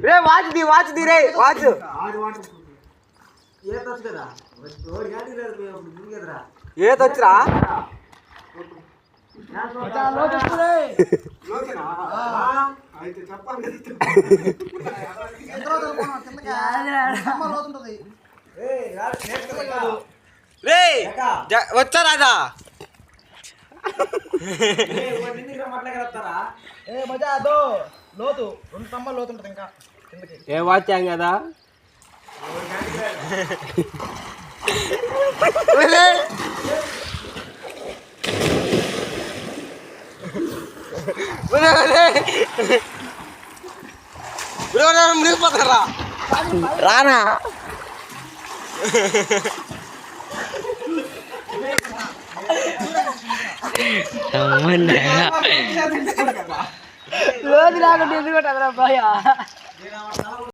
ray watch the రే watch ఏదొచ్చురా రే వచ్చా రాదా మజా అదో లోతు 2 స్తంభాలు లోతు ఉంటుంది ఇంకా ఏ వాచాం కదా మునిగిపోతారా రానా రోజు రాకుండా ఎందుకు